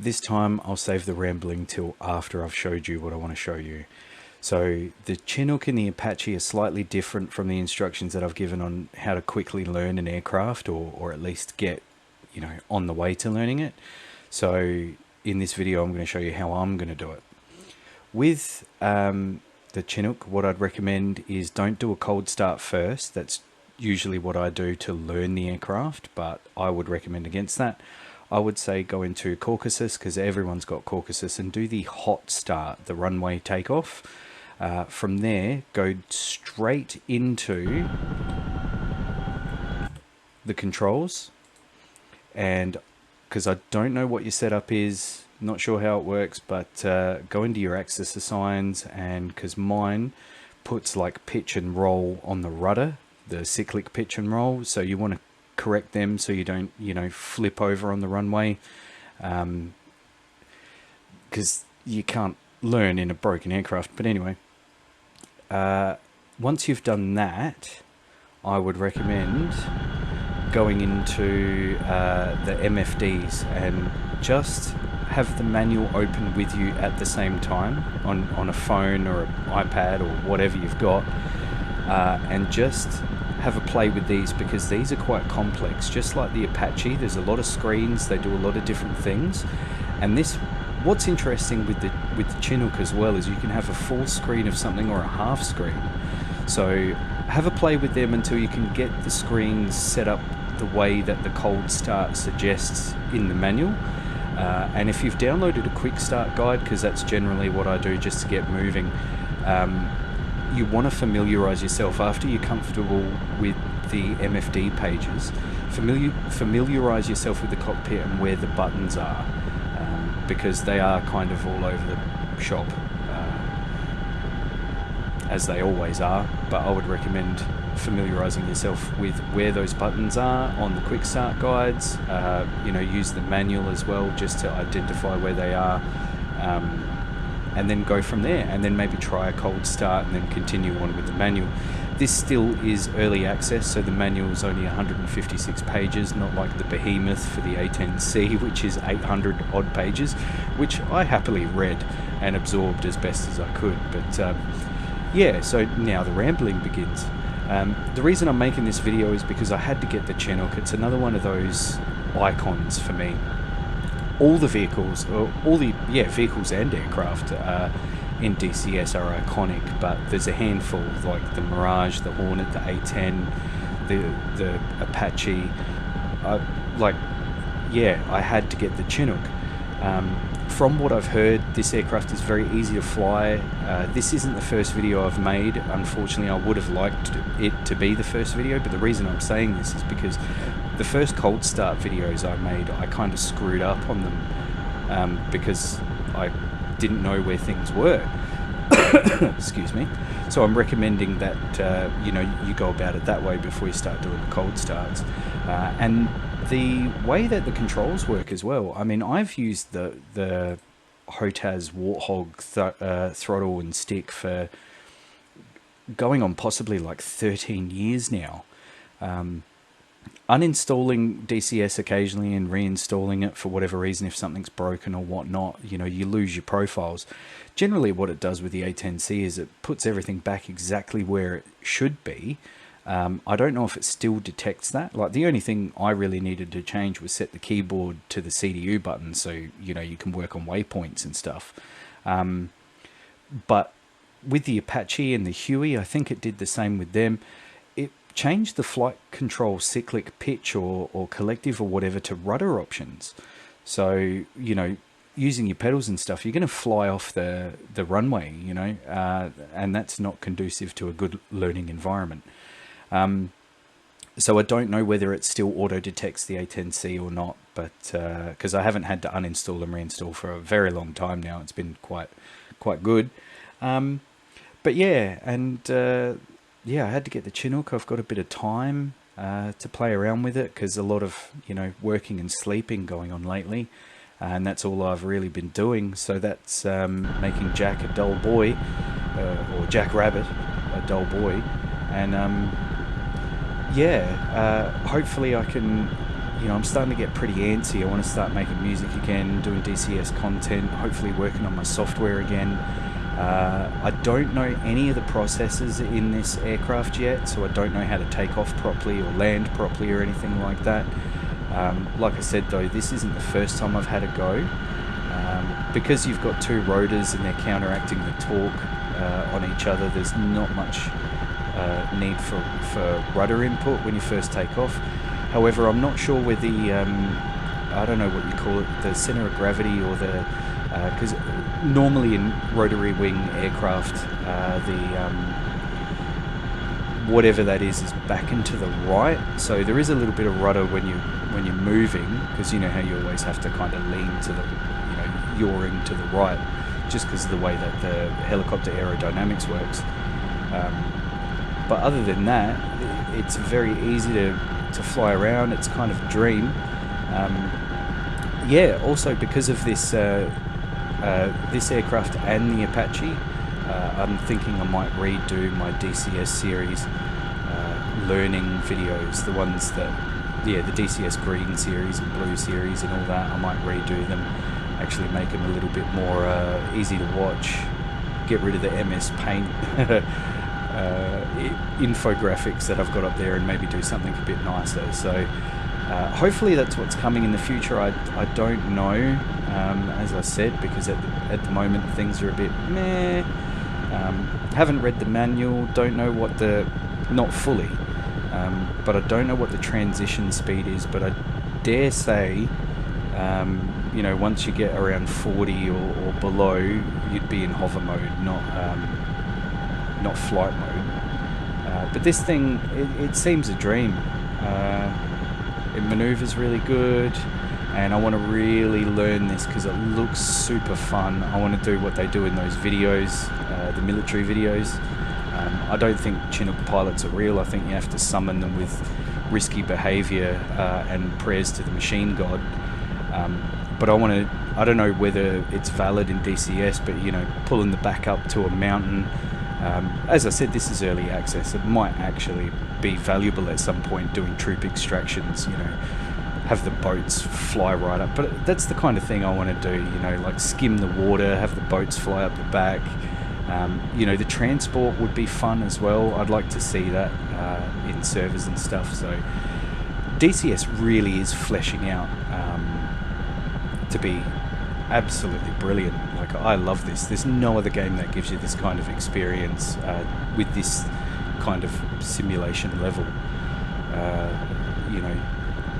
this time I'll save the rambling till after I've showed you what I want to show you. So the Chinook and the Apache are slightly different from the instructions that I've given on how to quickly learn an aircraft, or at least get, on the way to learning it. So in this video, I'm going to show you how I'm going to do it. With the Chinook, what I'd recommend is don't do a cold start first. That's usually what I do to learn the aircraft, but I would recommend against that. I would say go into Caucasus, because everyone's got Caucasus, and do the hot start, the runway takeoff. From there, go straight into the controls, and because I don't know what your setup is, not sure how it works, but go into your axis assigns, and because mine puts like pitch and roll on the rudder, the cyclic pitch and roll, so you want to correct them so you don't flip over on the runway, because you can't learn in a broken aircraft. But anyway, once you've done that, I would recommend going into the MFDs and just have the manual open with you at the same time on a phone or an iPad or whatever you've got, and just have a play with these, because these are quite complex. Just like the Apache, there's a lot of screens, they do a lot of different things. And what's interesting with the Chinook as well is you can have a full screen of something or a half screen. So have a play with them until you can get the screens set up the way that the cold start suggests in the manual. And if you've downloaded a quick start guide, because that's generally what I do just to get moving, you want to familiarize yourself after you're comfortable with the MFD pages. Familiarize yourself with the cockpit and where the buttons are, because they are kind of all over the shop, as they always are. But I would recommend familiarizing yourself with where those buttons are on the quick start guides. Use the manual as well just to identify where they are. And then go from there, and then maybe try a cold start and then continue on with the manual. This still is early access, so the manual is only 156 pages, not like the behemoth for the A10C, which is 800 odd pages, which I happily read and absorbed as best as I could. But yeah, so now the rambling begins. The reason I'm making this video is because I had to get the Chinook. It's another one of those icons for me. All the vehicles, vehicles and aircraft in DCS are iconic, but there's a handful like the Mirage, the Hornet, the A10, the Apache. I had to get the Chinook. From what I've heard, this aircraft is very easy to fly. This isn't the first video I've made. Unfortunately, I would have liked it to be the first video, but the reason I'm saying this is because the first cold start videos I made, I kind of screwed up on them, because I didn't know where things were. Excuse me. So I'm recommending that you go about it that way before you start doing the cold starts. And the way that the controls work as well. I mean, I've used the HOTAS Warthog throttle and stick for going on possibly like 13 years now. Uninstalling DCS occasionally and reinstalling it for whatever reason, if something's broken or whatnot, you lose your profiles. Generally what it does with the A10C is it puts everything back exactly where it should be. I don't know if it still detects that. Like, the only thing I really needed to change was set the keyboard to the CDU button, so you can work on waypoints and stuff. But with the Apache and the Huey, I think it did the same with them. Change the flight control cyclic pitch or collective or whatever to rudder options. So, using your pedals and stuff, you're going to fly off the runway, and that's not conducive to a good learning environment. So I don't know whether it still auto detects the A10C or not, but because I haven't had to uninstall and reinstall for a very long time now. It's been quite good. But yeah, and yeah, I had to get the Chinook. I've got a bit of time to play around with it, because a lot of working and sleeping going on lately, and that's all I've really been doing. So that's making Jack a dull boy, or Jack Rabbit a dull boy. And yeah, hopefully I can you know, I'm starting to get pretty antsy. I want to start making music again, doing DCS content, hopefully working on my software again. I don't know any of the processes in this aircraft yet, so I don't know how to take off properly or land properly or anything like that. Like I said though, this isn't the first time I've had a go. Because you've got two rotors and they're counteracting the torque on each other, there's not much need for rudder input when you first take off. However, I'm not sure where the, I don't know what you call it, the center of gravity or the, because normally in rotary wing aircraft, whatever that is back and to the right. So there is a little bit of rudder when you're moving, because you know how you always have to kind of lean to the, you know, yawing to the right, just because of the way that the helicopter aerodynamics works. But other than that, it's very easy to fly around. It's kind of a dream. Yeah, also because of this this aircraft and the Apache, I'm thinking I might redo my DCS series learning videos, the ones that, yeah, the DCS green series and blue series and all that. I might redo them, actually make them a little bit more easy to watch, get rid of the MS Paint infographics that I've got up there and maybe do something a bit nicer. So hopefully that's what's coming in the future. I don't know, as I said, because at the moment things are a bit meh. Haven't read the manual, don't know what the, not fully, but I don't know what the transition speed is, but I dare say, you know, once you get around 40 or below, you'd be in hover mode, not flight mode. But this thing, it seems a dream. It maneuvers really good, and I want to really learn this because it looks super fun. I want to do what they do in those videos, the military videos. I don't think Chinook pilots are real. I think you have to summon them with risky behavior and prayers to the machine god. But I don't know whether it's valid in DCS, but you know, pulling the back up to a mountain. As I said, this is early access. It might actually be valuable at some point doing troop extractions, you know, have the boats fly right up. But that's the kind of thing I want to do, you know, like skim the water, have the boats fly up the back. You know, the transport would be fun as well. I'd like to see that in servers and stuff. So DCS really is fleshing out to be absolutely brilliant. Like, I love this. There's no other game that gives you this kind of experience with this kind of simulation level. You know,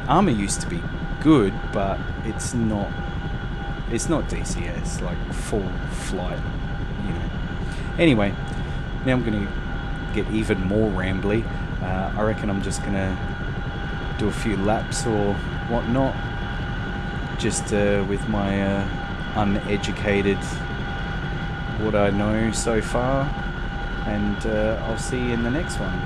Armour used to be good, but it's not DCS, like full flight, you know. Anyway, now I'm going to get even more rambly. I reckon I'm just going to do a few laps or whatnot, just with my uneducated what I know so far, and I'll see you in the next one.